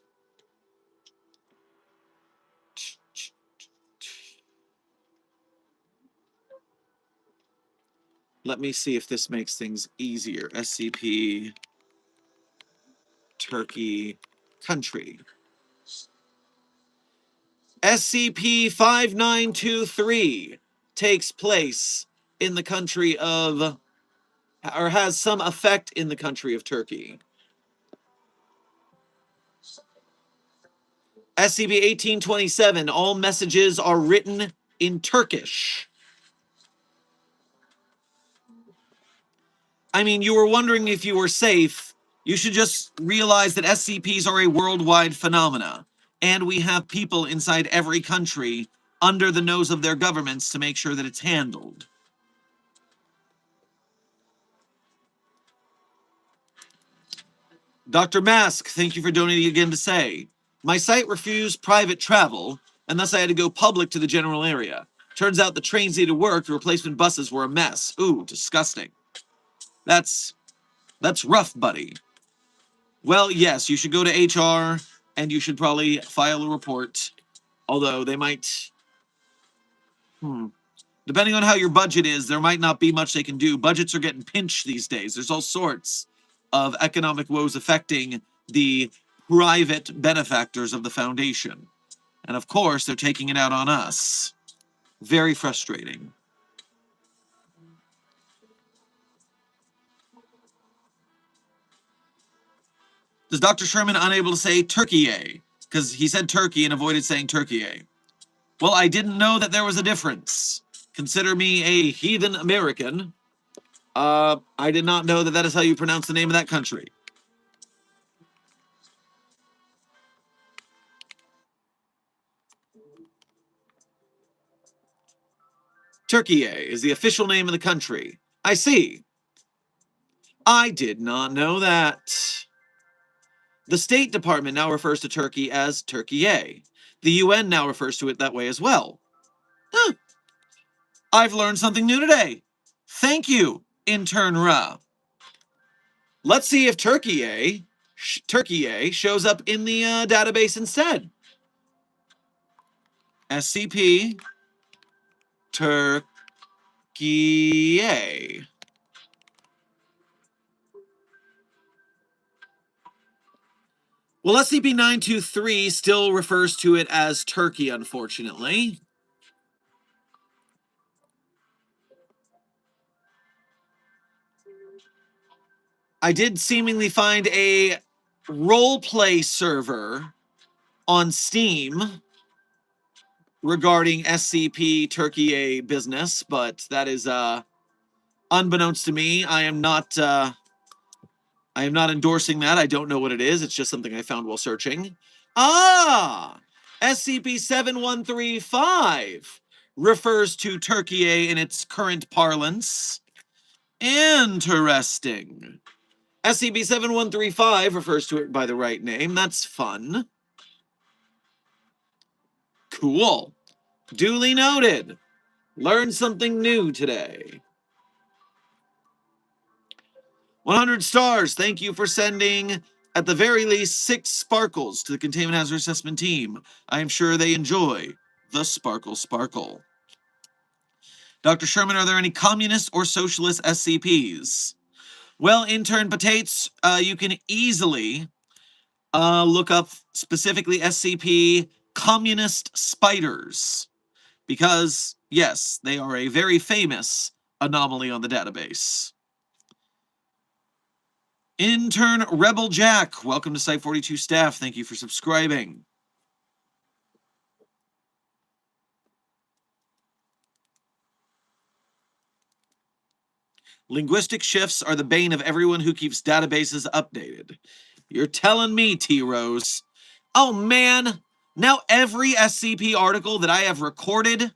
Let me see if this makes things easier. SCP Turkey country. SCP-5923 takes place in the country of, or has some effect in the country of Turkey. SCP-1827, all messages are written in Turkish. I mean, you were wondering if you were safe. You should just realize that SCPs are a worldwide phenomena, and we have people inside every country under the nose of their governments to make sure that it's handled. Dr. Mask, thank you for donating again to say, my site refused private travel, and thus I had to go public to the general area. Turns out the trains needed work, the replacement buses were a mess. Ooh, disgusting. That's rough, buddy. Well, yes, you should go to HR, and you should probably file a report. Although they might... Depending on how your budget is, there might not be much they can do. Budgets are getting pinched these days. There's all sorts of economic woes affecting the private benefactors of the Foundation. And of course, they're taking it out on us. Very frustrating. Is Dr. Sherman unable to say Turkey? Because he said Turkey and avoided saying Turkey. Well, I didn't know that there was a difference. Consider me a heathen American. I did not know that that is how you pronounce the name of that country. Turkey is the official name of the country. I see. I did not know that. The State Department now refers to Turkey as Turkey. The UN now refers to it that way as well. Huh. I've learned something new today. Thank you, Intern Ra. Let's see if Turkey shows up in the database instead. SCP Turkey. Well, SCP-923 still refers to it as Turkey, unfortunately. I did seemingly find a roleplay server on Steam regarding SCP Turkey business, but that is unbeknownst to me. I am not endorsing that. I don't know what it is. It's just something I found while searching. SCP-7135 refers to Turkey in its current parlance. Interesting. SCP-7135 refers to it by the right name. That's fun. Cool. Duly noted. Learned something new today. 100 stars. Thank you for sending, at the very least, 6 sparkles to the Containment Hazard Assessment Team. I am sure they enjoy the sparkle. Dr. Sherman, are there any communist or socialist SCPs? Well, Intern Potates, you can easily look up specifically SCP Communist Spiders. Because, yes, they are a very famous anomaly on the database. Intern Rebel Jack, welcome to Site42 staff. Thank you for subscribing. Linguistic shifts are the bane of everyone who keeps databases updated. You're telling me, T-Rose. Oh, man. Now every SCP article that I have recorded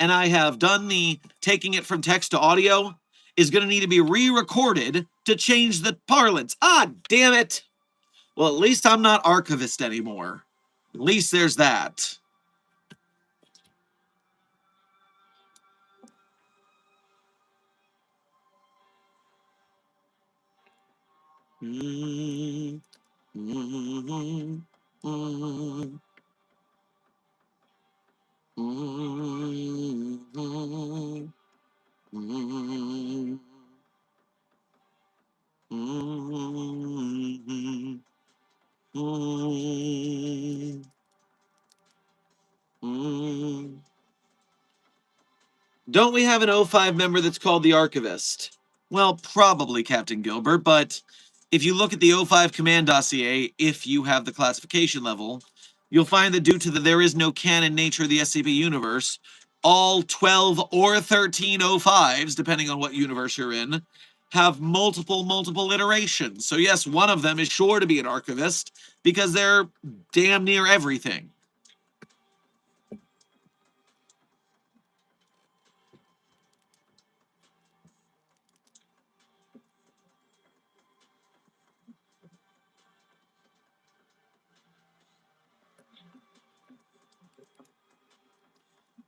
and I have done the taking it from text to audio is going to need to be re-recorded to change the parlance. Ah, damn it. Well, at least I'm not archivist anymore. At least there's that. Mm, mm, mm, mm, mm, mm, mm, mm, mm. Don't we have an O5 member that's called the Archivist? Well, probably Captain Gilbert, but if you look at the O5 command dossier, if you have the classification level, you'll find that due to the there is no canon nature of the SCP universe, all 12 or 13 O5s, depending on what universe you're in, have multiple iterations. So yes, one of them is sure to be an archivist because they're damn near everything.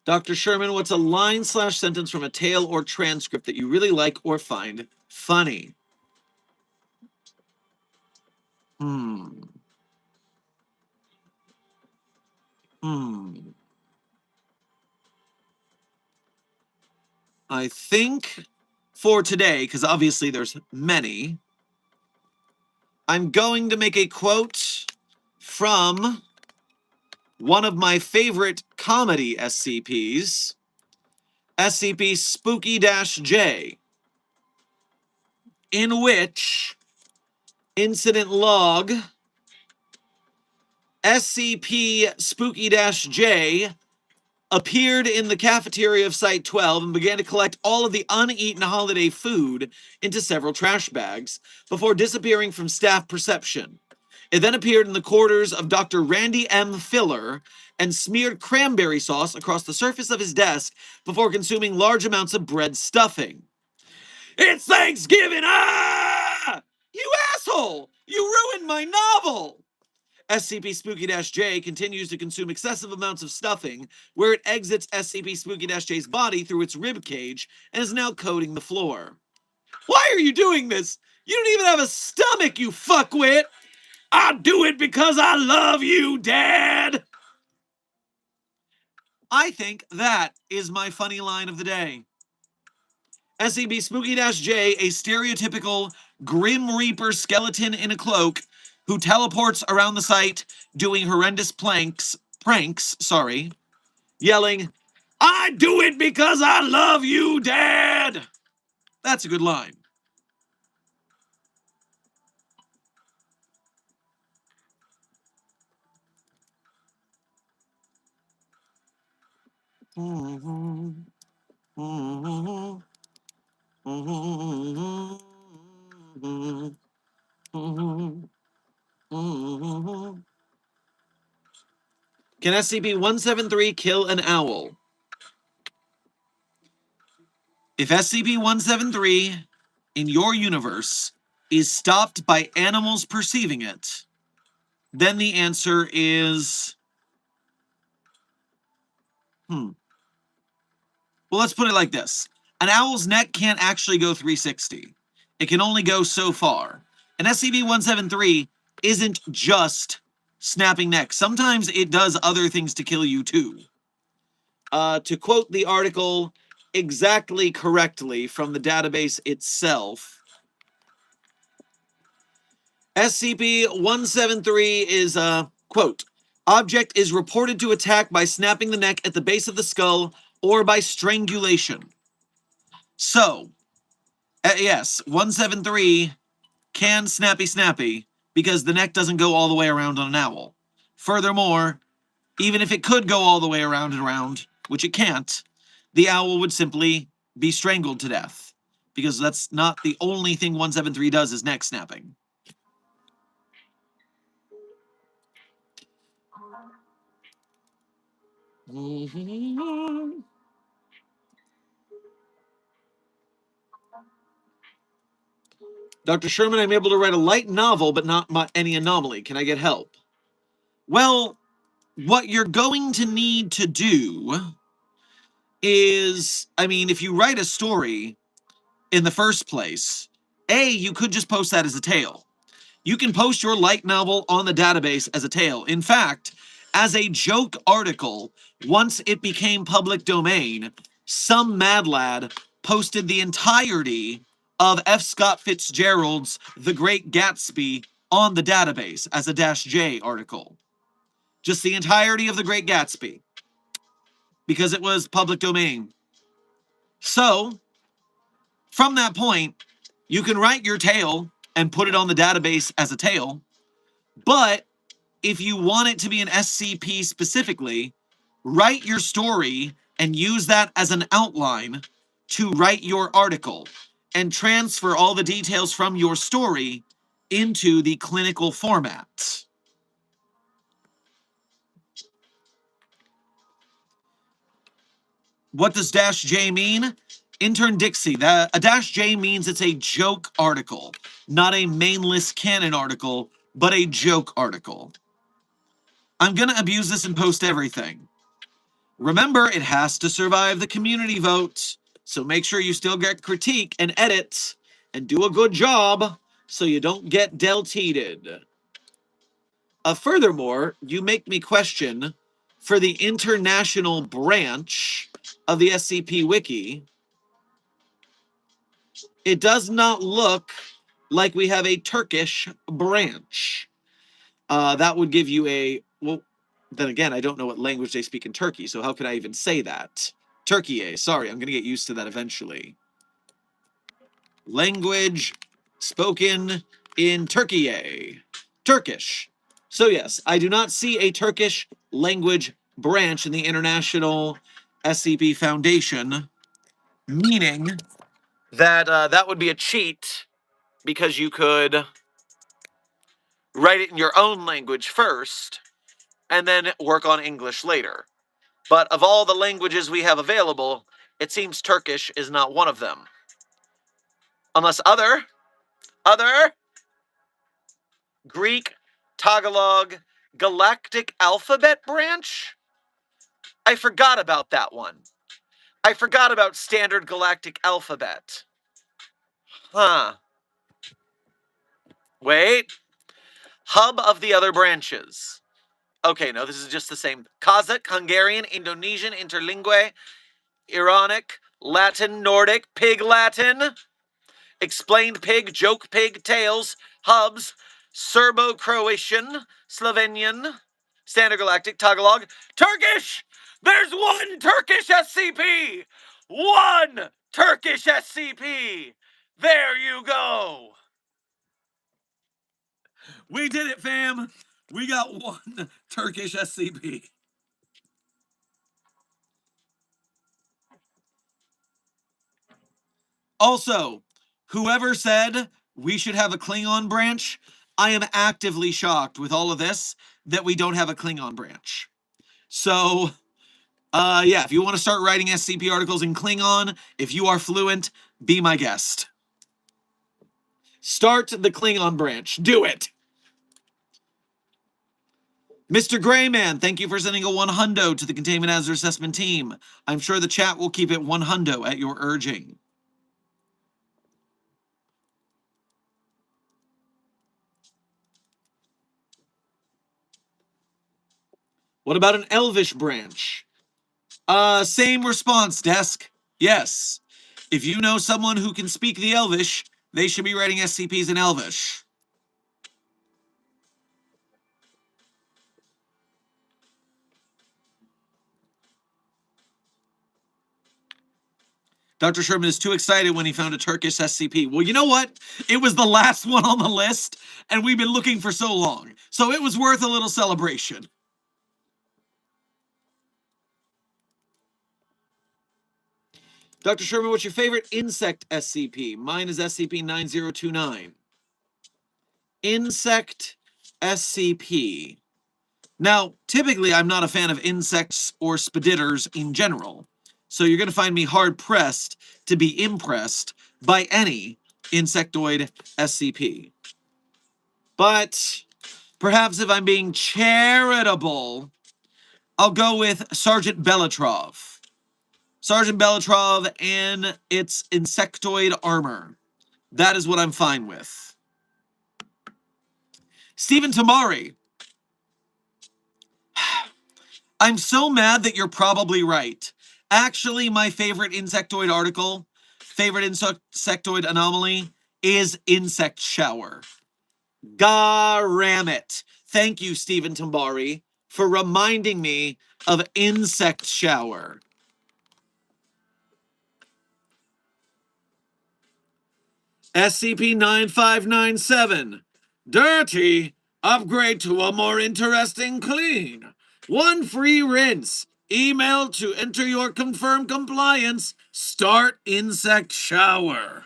Dr. Sherman, what's a line/sentence from a tale or transcript that you really like or find funny? Hmm. Hmm. I think for today, because obviously there's many, I'm going to make a quote from one of my favorite comedy SCPs, SCP Spooky-J, in which incident log SCP Spooky-J appeared in the cafeteria of Site 12 and began to collect all of the uneaten holiday food into several trash bags before disappearing from staff perception. It then appeared in the quarters of Dr. Randy M. Filler and smeared cranberry sauce across the surface of his desk before consuming large amounts of bread stuffing. It's Thanksgiving! Ah! You asshole! You ruined my novel! SCP Spooky-J continues to consume excessive amounts of stuffing, where it exits SCP Spooky-J's body through its rib cage and is now coating the floor. Why are you doing this? You don't even have a stomach, you fuckwit! I do it because I love you, Dad! I think that is my funny line of the day. SCP Spooky-J, a stereotypical Grim Reaper skeleton in a cloak who teleports around the site doing horrendous pranks, yelling, I do it because I love you, Dad! That's a good line. Can SCP-173 kill an owl? If SCP-173 in your universe is stopped by animals perceiving it, then the answer is... Well, let's put it like this. An owl's neck can't actually go 360. It can only go so far. And SCP-173 isn't just snapping necks. Sometimes it does other things to kill you, too. To quote the article exactly correctly from the database itself, SCP-173 is, quote, object is reported to attack by snapping the neck at the base of the skull or by strangulation. So, yes, 173 can snappy because the neck doesn't go all the way around on an owl. Furthermore, even if it could go all the way around and around, which it can't, the owl would simply be strangled to death. Because that's not the only thing 173 does is neck snapping. Dr. Sherman, I'm able to write a light novel, but not any anomaly. Can I get help? Well, what you're going to need to do is, I mean, if you write a story in the first place, you could just post that as a tale. You can post your light novel on the database as a tale. In fact, as a joke article, once it became public domain, some mad lad posted the entirety of F. Scott Fitzgerald's The Great Gatsby on the database as a -J article. Just the entirety of The Great Gatsby, because it was public domain. So, from that point, you can write your tale and put it on the database as a tale, but if you want it to be an SCP specifically, write your story and use that as an outline to write your article and transfer all the details from your story into the clinical format. What does -J mean? Intern Dixie, a -J means it's a joke article, not a mainless canon article, but a joke article. I'm gonna abuse this and post everything. Remember, it has to survive the community vote, so make sure you still get critique and edit and do a good job so you don't get delteated. Furthermore, you make me question, for the international branch of the SCP Wiki, it does not look like we have a Turkish branch. That would give you a, well, then again, I don't know what language they speak in Turkey, so how could I even say that? Turkey, sorry, I'm going to get used to that eventually. Language spoken in Turkey, Turkish. So yes, I do not see a Turkish language branch in the International SCP Foundation, meaning that that would be a cheat, because you could write it in your own language first and then work on English later. But of all the languages we have available, it seems Turkish is not one of them. Unless other, Greek, Tagalog, Galactic Alphabet Branch? I forgot about that one. I forgot about Standard Galactic Alphabet. Huh. Wait. Hub of the other branches. Okay, no, this is just the same. Kazakh, Hungarian, Indonesian, Interlingue, Ironic, Latin, Nordic, Pig Latin, Explained Pig, Joke Pig, Tales, Hubs, Serbo-Croatian, Slovenian, Standard Galactic, Tagalog, Turkish! There's one Turkish SCP! One Turkish SCP! There you go! We did it, fam! We got one Turkish SCP. Also, whoever said we should have a Klingon branch, I am actively shocked with all of this that we don't have a Klingon branch. So, yeah, if you want to start writing SCP articles in Klingon, if you are fluent, be my guest. Start the Klingon branch. Do it! Mr. Grayman, thank you for sending a $100 to the Containment Hazard Assessment team. I'm sure the chat will keep it $100 at your urging. What about an Elvish branch? Same response, desk. Yes. If you know someone who can speak the Elvish, they should be writing SCPs in Elvish. Dr. Sherman is too excited when he found a Turkish SCP. Well, you know what? It was the last one on the list, and we've been looking for so long. So it was worth a little celebration. Dr. Sherman, what's your favorite insect SCP? Mine is SCP-9029. Insect SCP. Now, typically, I'm not a fan of insects or spiditers in general, so you're going to find me hard-pressed to be impressed by any insectoid SCP. But perhaps if I'm being charitable, I'll go with Sergeant Belitrov. Sergeant Belitrov and its insectoid armor. That is what I'm fine with. Stephen Tamari. I'm so mad that you're probably right. Actually, my favorite insectoid article, favorite insectoid anomaly, is Insect Shower. Garamit. Thank you, Stephen Tambari, for reminding me of Insect Shower. SCP-9597. Dirty. Upgrade to a more interesting clean. 1 free rinse. Email to enter your confirmed compliance. Start Insect Shower.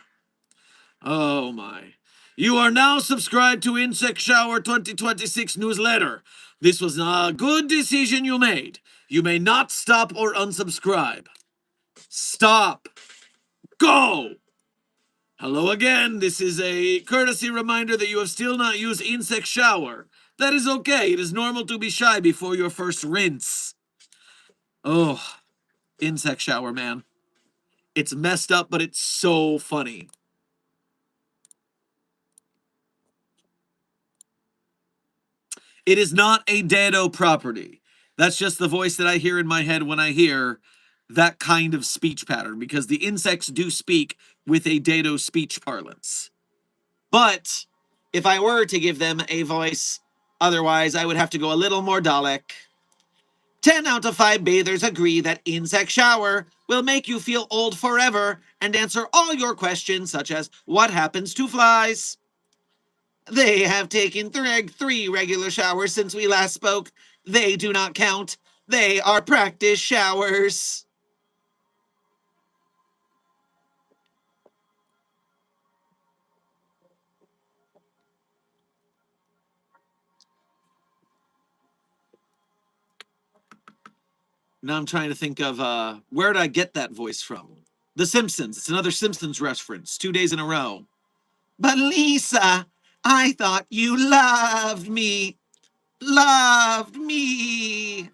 Oh my. You are now subscribed to Insect Shower 2026 newsletter. This was a good decision you made. You may not stop or unsubscribe. Stop. Go! Hello again. This is a courtesy reminder that you have still not used Insect Shower. That is okay. It is normal to be shy before your first rinse. Oh, Insect Shower, man. It's messed up, but it's so funny. It is not a Dado property. That's just the voice that I hear in my head when I hear that kind of speech pattern, because the insects do speak with a Dado speech parlance. But if I were to give them a voice, otherwise I would have to go a little more Dalek. 10 out of 5 bathers agree that Insect Shower will make you feel old forever and answer all your questions, such as what happens to flies. They have taken 3 regular showers since we last spoke. They do not count. They are practice showers. Now I'm trying to think of where did I get that voice from? The Simpsons. It's another Simpsons reference, 2 days in a row. But Lisa, I thought you loved me. Loved me.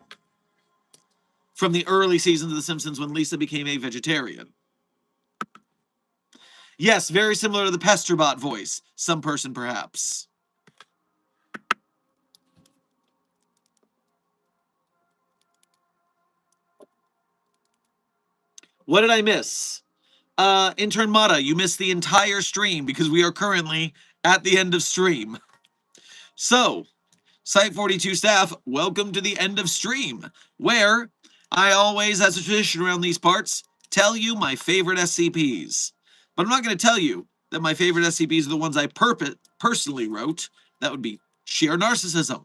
From the early seasons of The Simpsons when Lisa became a vegetarian. Yes, very similar to the Pesterbot voice. Some person, perhaps. What did I miss? Intern Mata, you missed the entire stream because we are currently at the end of stream. So, Site 42 staff, welcome to the end of stream, where I always, as a tradition around these parts, tell you my favorite SCPs. But I'm not going to tell you that my favorite SCPs are the ones I personally wrote. That would be sheer narcissism.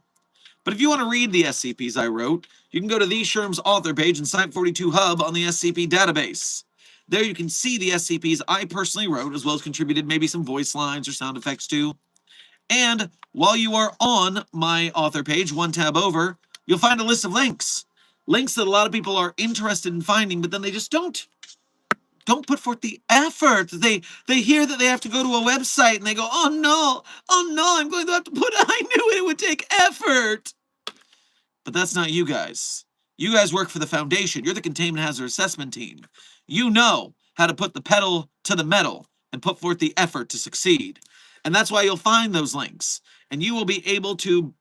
But if you want to read the SCPs I wrote, you can go to the Sherm's author page in Site 42 Hub on the SCP database. There you can see the SCPs I personally wrote, as well as contributed maybe some voice lines or sound effects too. And while you are on my author page, one tab over, you'll find a list of links. Links that a lot of people are interested in finding, but then they just don't put forth the effort. They hear that they have to go to a website and they go, oh no, I'm going to have to put, I knew it would take effort. But that's not you guys. You guys work for the Foundation. You're the Containment Hazard Assessment Team. You know how to put the pedal to the metal and put forth the effort to succeed. And that's why you'll find those links. And you will be able to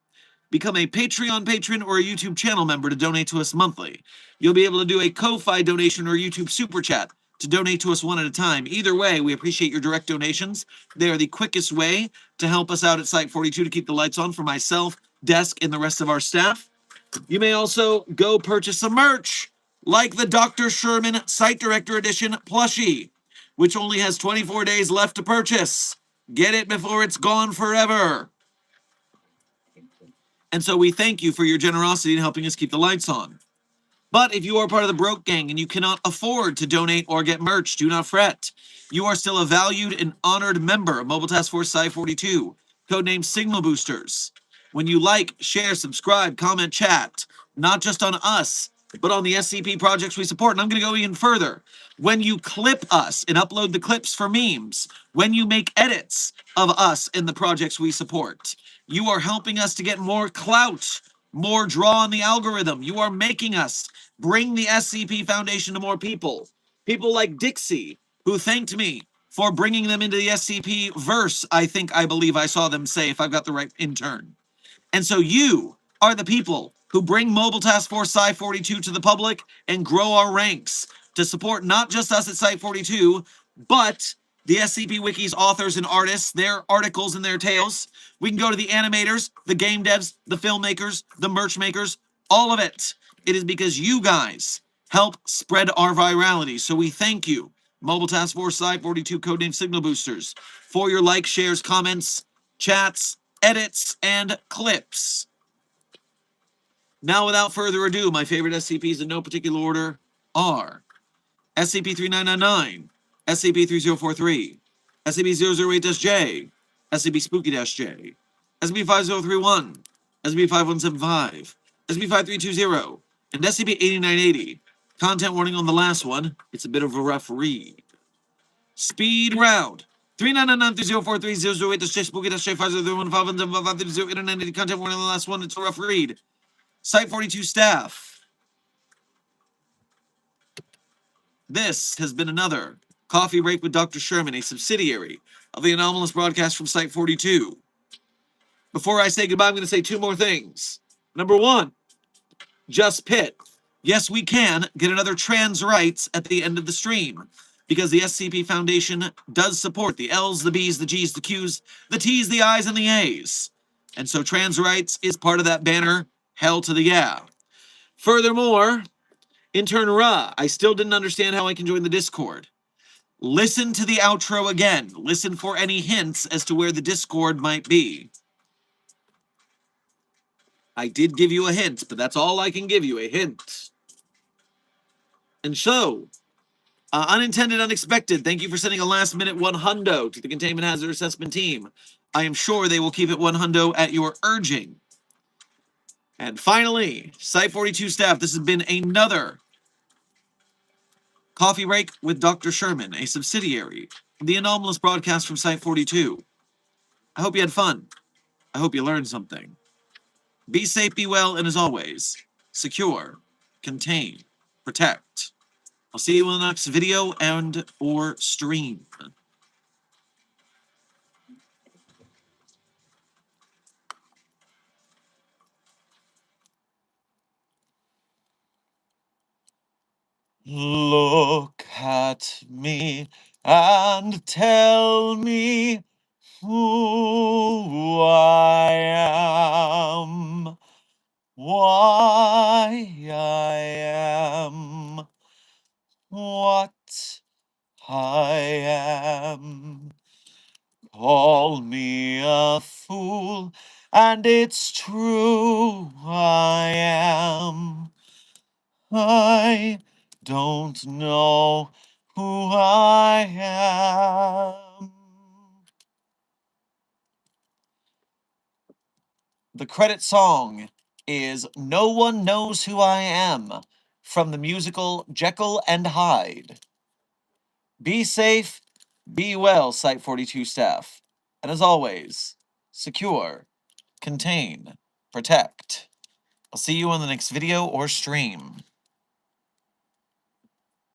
become a Patreon patron or a YouTube channel member to donate to us monthly. You'll be able to do a Ko-Fi donation or YouTube Super Chat to donate to us one at a time. Either way, we appreciate your direct donations. They are the quickest way to help us out at Site 42 to keep the lights on for myself, Desk, and the rest of our staff. You may also go purchase some merch, like the Dr. Sherman Site Director Edition plushie, which only has 24 days left to purchase. Get it before it's gone forever. And so we thank you for your generosity in helping us keep the lights on. But if you are part of the broke gang and you cannot afford to donate or get merch, do not fret. You are still a valued and honored member of Mobile Task Force Site 42, codenamed Signal Boosters. When you like, share, subscribe, comment, chat, not just on us, but on the SCP projects we support. And I'm going to go even further. When you clip us and upload the clips for memes, when you make edits of us in the projects we support, you are helping us to get more clout, more draw on the algorithm. You are making us bring the SCP Foundation to more people. People like Dixie, who thanked me for bringing them into the SCP verse, I believe I saw them say, if I've got the right intern. And so you are the people who bring Mobile Task Force Sci 42 to the public and grow our ranks to support not just us at Site 42, but the SCP Wiki's authors and artists, their articles and their tales. We can go to the animators, the game devs, the filmmakers, the merch makers, all of it. It is because you guys help spread our virality. So we thank you, Mobile Task Force Sci 42 codename Signal Boosters, for your likes, shares, comments, chats, edits, and clips. Now, without further ado, my favorite SCPs in no particular order are SCP-3999, SCP-3043, SCP-008-J, SCP-Spooky-J, SCP-5031, SCP-5175, SCP-5320, and SCP-8980. Content warning on the last one, it's a bit of a rough read. Speed round. 3999-3043-008-J, Spooky-J, 5031, Internet content warning on the last one, it's a rough read. Site 42 staff. This has been another Coffee Break with Dr. Sherman, a subsidiary of the Anomalous broadcast from Site 42. Before I say goodbye, I'm going to say two more things. Number one, just Pit. Yes, we can get another trans rights at the end of the stream, because the SCP Foundation does support the L's, the B's, the G's, the Q's, the T's, the I's, and the A's. And so trans rights is part of that banner, hell to the yeah. Furthermore, Intern Ra, I still didn't understand how I can join the Discord. Listen to the outro again. Listen for any hints as to where the Discord might be. I did give you a hint, but that's all I can give you, a hint. And so, unintended, unexpected, thank you for sending a last-minute 100 to the Containment Hazard Assessment Team. I am sure they will keep it 100 at your urging. And finally, Site 42 staff, this has been another Coffee Break with Dr. Sherman, a subsidiary of the Anomalous broadcast from Site 42. I hope you had fun. I hope you learned something. Be safe, be well, and as always, secure, contain, protect. I'll see you in the next video and or stream. Look at me and tell me who I am, why I am, what I am. Call me a fool, and it's true I am. I don't know who I am. The credit song is No One Knows Who I Am from the musical Jekyll and Hyde. Be safe, be well, Site 42 staff. And as always, secure, contain, protect. I'll see you on the next video or stream.